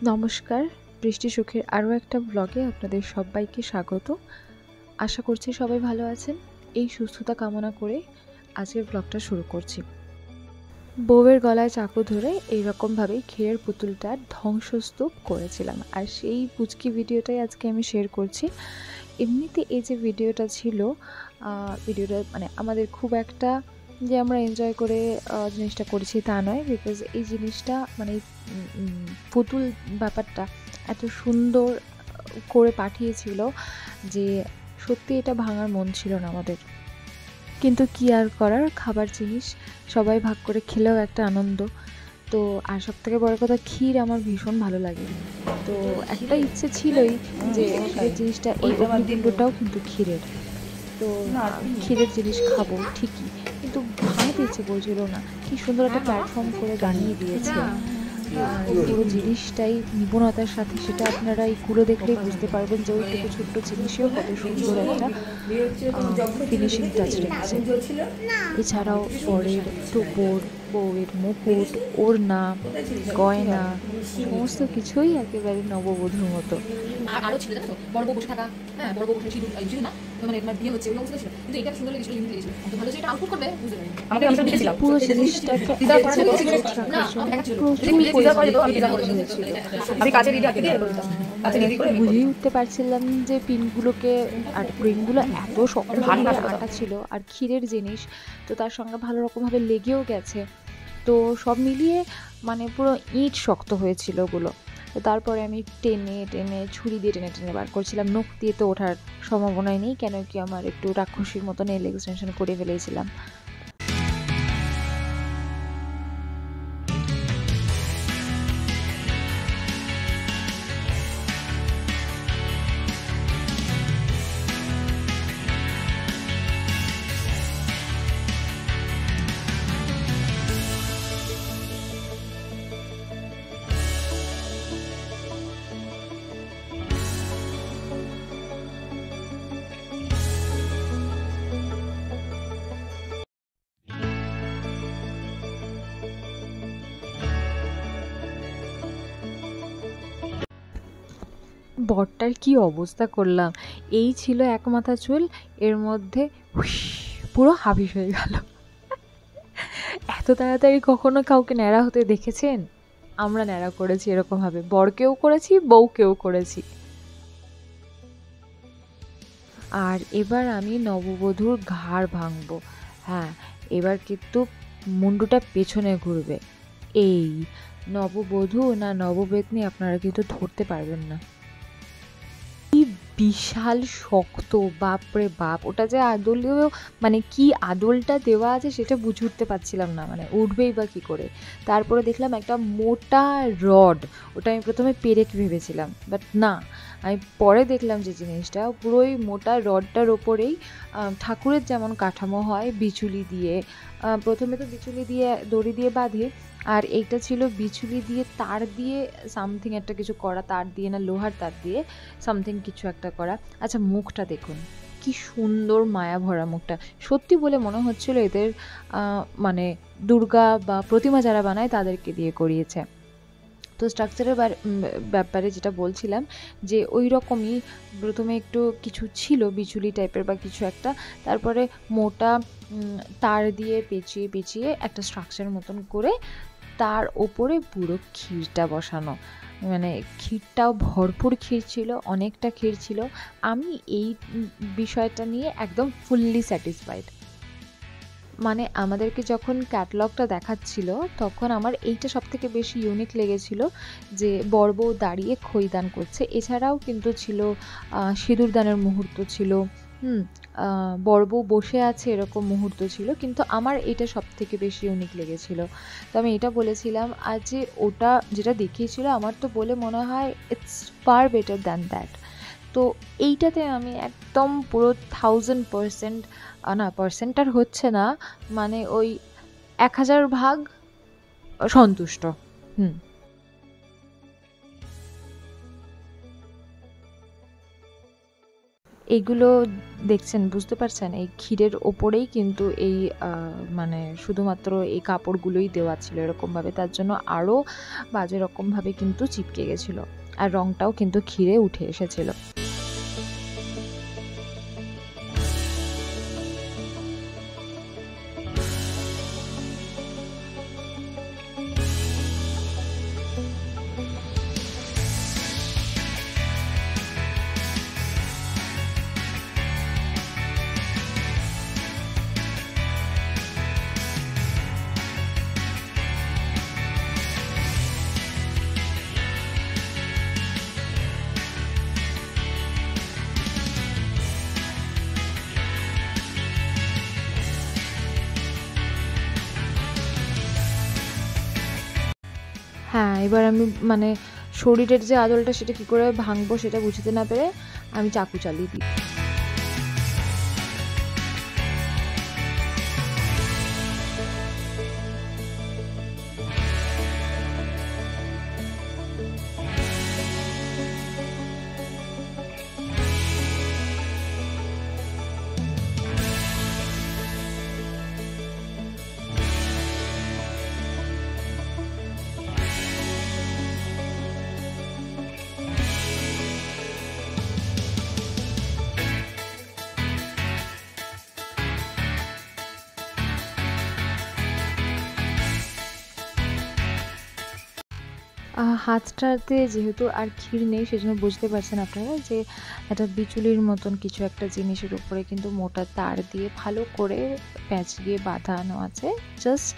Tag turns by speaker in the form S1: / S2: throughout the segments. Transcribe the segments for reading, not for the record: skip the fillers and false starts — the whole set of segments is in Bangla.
S1: নমস্কার, বৃষ্টি সুখের আরও একটা ব্লগে আপনাদের সবাইকে স্বাগত। আশা করছি সবাই ভালো আছেন। এই সুস্থতা কামনা করে আজকের ব্লগটা শুরু করছি। বউয়ের গলায় চাকু ধরে এইরকমভাবেই ক্ষীরের পুতুলটা ধ্বংসস্তূপ করেছিলাম, আর সেই পুচকি ভিডিওটাই আজকে আমি শেয়ার করছি। এমনিতে এই যে ভিডিওটা ছিল, ভিডিওটা মানে আমাদের খুব একটা যে আমরা এনজয় করে জিনিসটা করেছি তা নয়, বিকজ এই জিনিসটা মানে পুতুল ব্যাপারটা এত সুন্দর করে পাঠিয়েছিল যে সত্যি এটা ভাঙার মন ছিল না আমাদের। কিন্তু কি আর করার, খাবার জিনিস সবাই ভাগ করে খেলেও একটা আনন্দ। তো আর সব থেকে বড় কথা, ক্ষীর আমার ভীষণ ভালো লাগে। তো একটা ইচ্ছে ছিলই যে ক্ষীরের জিনিসটা, এই অগ্নিকুণ্ডটাও কিন্তু ক্ষীরের, তো ক্ষীরের জিনিস খাবো ঠিকই, কিন্তু ভাঙতে ইচ্ছে করছিল না। কি সুন্দর একটা প্ল্যাটফর্ম করে বানিয়ে দিয়েছে, পুরো জিনিসটাই নিপুণতার সাথে। সেটা আপনারা এই কুড়ো দেখলেই বুঝতে পারবেন যে ওইটুকু ছোট্ট জিনিসেও কত সুন্দর একটা ফিনিশিং টাচ রেখেছে। এছাড়াও বরের টোপর, বউয়ের মুকুট, ওড়না, গয়না সমস্ত কিছুই একেবারে নববধূর মতো।
S2: আরো ছিল জানো তো, বড় বউ বসে থাকা, হ্যাঁ বড় বউ বসে সিঁদুর না, মানে তোমার বিয়ে হচ্ছে ওই অবস্থা ছিল, কিন্তু এটা সুন্দর লেগেছিল, ইউনিক লেগেছিল। তো ভালো যে এটা আউটপুট করবে বুঝতে পারিনি। আমাকে আমি দেখেছিলাম
S1: পুরো জিনিসটাকে বুঝেই উঠতে পারছিলাম যে পিনগুলোকে, আর পিনগুলো এত শক্ত আটা ছিল আর ক্ষীরের জিনিস, তো তার সঙ্গে ভালো রকমভাবে লেগেও গেছে। তো সব মিলিয়ে মানে পুরো ইট শক্ত হয়েছিল ওগুলো। তো তারপরে আমি টেনে টেনে, ছুরি দিয়ে টেনে টেনে বার করছিলাম। নখ দিয়ে তো ওঠার সম্ভাবনাই নেই, কেন কি আমার একটু রাক্ষসীর মতো নেল এক্সটেনশন করে ফেলেছিলাম। বরটার কি অবস্থা করলাম, এই ছিল এক মাথা চুল, এর মধ্যে পুরো হাবিস হয়ে গেল। এত তাড়াতাড়ি কখনো কাউকে ন্যাড়া হতে দেখেছেন? আমরা ন্যাড়া করেছি এরকমভাবে, বরকেও করেছি, বউকেও করেছি। আর এবার আমি নববধূর ঘাড় ভাঙবো। হ্যাঁ, এবার কিন্তু মুন্ডুটা পেছনে ঘুরবে। এই নববধূ না নববেদনী আপনারা কিন্তু ধরতে পারবেন না। বিশাল শক্ত, বাপরে বাপ! ওটা যে আদলেও মানে কি আদলটা দেওয়া আছে সেটা বুঝে উঠতে পারছিলাম না, মানে উঠবেই বা কী করে। তারপরে দেখলাম একটা মোটা রড, ওটা আমি প্রথমে পেরেক ভেবেছিলাম, বাট না, আমি পরে দেখলাম যে জিনিসটা পুরোই মোটা রডটার ওপরেই ঠাকুরের যেমন কাঠামো হয় বিচুলি দিয়ে, প্রথমে তো বিচুলি দিয়ে দড়ি দিয়ে বাঁধে, আর এইটা ছিল বিচুলি দিয়ে তার দিয়ে সামথিং একটা কিছু করা, তার দিয়ে না লোহার তার দিয়ে সামথিং কিছু একটা করা। আচ্ছা, মুখটা দেখুন কি সুন্দর মায়া ভরা মুখটা, সত্যি বলে মনে হচ্ছিল এদের মানে দুর্গা বা প্রতিমা যারা বানায় তাদেরকে দিয়ে করিয়েছে। তো স্ট্রাকচারের ব্যাপারে যেটা বলছিলাম, যে ওই রকমই প্রথমে একটু কিছু ছিল বিচুলি টাইপের বা কিছু একটা, তারপরে মোটা তার দিয়ে পেঁচিয়ে পেঁচিয়ে একটা স্ট্রাকচার মতন করে তার ওপরে পুরো ক্ষীরটা বসানো। মানে ক্ষীরটাও ভরপুর ক্ষীর ছিল, অনেকটা ক্ষীর ছিল। আমি এই বিষয়টা নিয়ে একদম ফুললি স্যাটিসফাইড। মানে আমাদেরকে যখন ক্যাটালগটা দেখাচ্ছিল তখন আমার এইটা সবথেকে বেশি ইউনিক লেগেছিল, যে বর বউ দাঁড়িয়ে খইদান করছে। এছাড়াও কিন্তু ছিল সিঁদুর দানের মুহূর্ত ছিল, বর বউ বসে আছে এরকম মুহূর্ত ছিল, কিন্তু আমার এটা সবথেকে বেশি ইউনিক লেগেছিল। তো আমি এটা বলেছিলাম, আর যে ওটা যেটা দেখিয়েছিল আমার তো বলে মনে হয় it's far better than that. তো এইটাতে আমি একদম পুরো 1000%, না পার্সেন্ট আর হচ্ছে না, মানে ওই 1000 ভাগ সন্তুষ্ট। এইগুলো দেখছেন, বুঝতে পারছেন, এই ক্ষীরের ওপরেই কিন্তু এই মানে শুধুমাত্র এই কাপড়গুলোই দেওয়া ছিল এরকমভাবে, তার জন্য আরও বাজে রকমভাবে কিন্তু চিপকে গেছিলো, আর রঙটাও কিন্তু ক্ষীরে উঠে এসেছিল। হ্যাঁ, এবার আমি মানে শরীরের যে আদলটা সেটা কী করে ভাঙবো সেটা বুঝতে না পেরে আমি চাকু চালিয়ে দিই। হাতটাতে যেহেতু আর ক্ষীর নেই সেজন্য বুঝতে পারছেন আপনারা যে একটা বিচুলির মতন কিছু একটা জিনিসের উপরে কিন্তু মোটা তার দিয়ে ভালো করে প্যাঁচ দিয়ে বাঁধানো আছে। জাস্ট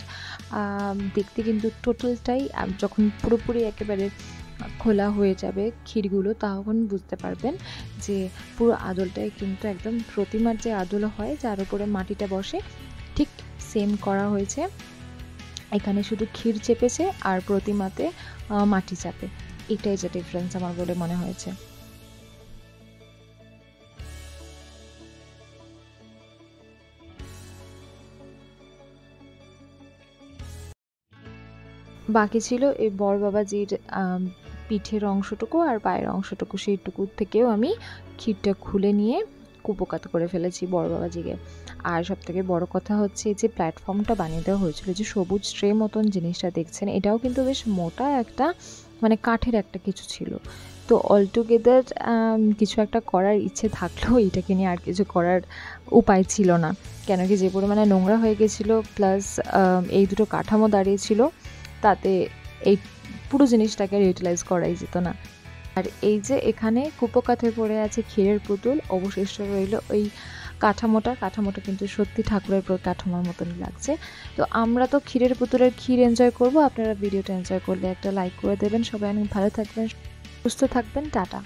S1: দেখতে কিন্তু টোটালটাই যখন পুরোপুরি একেবারে খোলা হয়ে যাবে ক্ষীরগুলো তখন বুঝতে পারবেন যে পুরো আদলটাই কিন্তু একদম প্রতিমার যে আদল হয় যার উপরে মাটিটা বসে ঠিক সেম করা হয়েছে। এখানে শুধু ক্ষীর চেপেছে আর প্রতিমাতে মাটি চাপে, এটাই যে ডিফারেন্স আমার বলে মনে হয়েছে। বাকি ছিল এই বড়বাবাজির পিঠের অংশটুকু আর পায়ের অংশটুকু, সেইটুকু থেকেও আমি ক্ষীরটা খুলে নিয়ে কুপোকাত করে ফেলেছি বড়বাবাজিকে। আর সবথেকে বড় কথা হচ্ছে যে প্ল্যাটফর্মটা বানিয়ে দেওয়া হয়েছিল, যে সবুজ ট্রে মতন জিনিসটা দেখছেন, এটাও কিন্তু বেশ মোটা একটা মানে কাঠের একটা কিছু ছিল। তো অলটুগেদার কিছু একটা করার ইচ্ছে থাকলেও এটাকে নিয়ে আর কিছু করার উপায় ছিল না, কেন কি যে পরিমাণে নোংরা হয়ে গেছিলো, প্লাস এই দুটো কাঠামো দাঁড়িয়েছিল, তাতে এই পুরো জিনিসটাকে ইউটিলাইজ করাই যেত না। আর এই যে এখানে কুপোকাত হয়ে পড়ে আছে ক্ষীরের পুতুল, অবশিষ্ট রইল ওই কাঠামোটা কিন্তু সত্যি ঠাকুরের কাঠামোর মতনই লাগছে। তো আমরা তো ক্ষীরের পুতুলের ক্ষীর এনজয় করব, আপনারা ভিডিওটা এনজয় করলে একটা লাইক করে দেবেন। সবাই অনেক ভালো থাকবেন, সুস্থ থাকবেন, টাটা।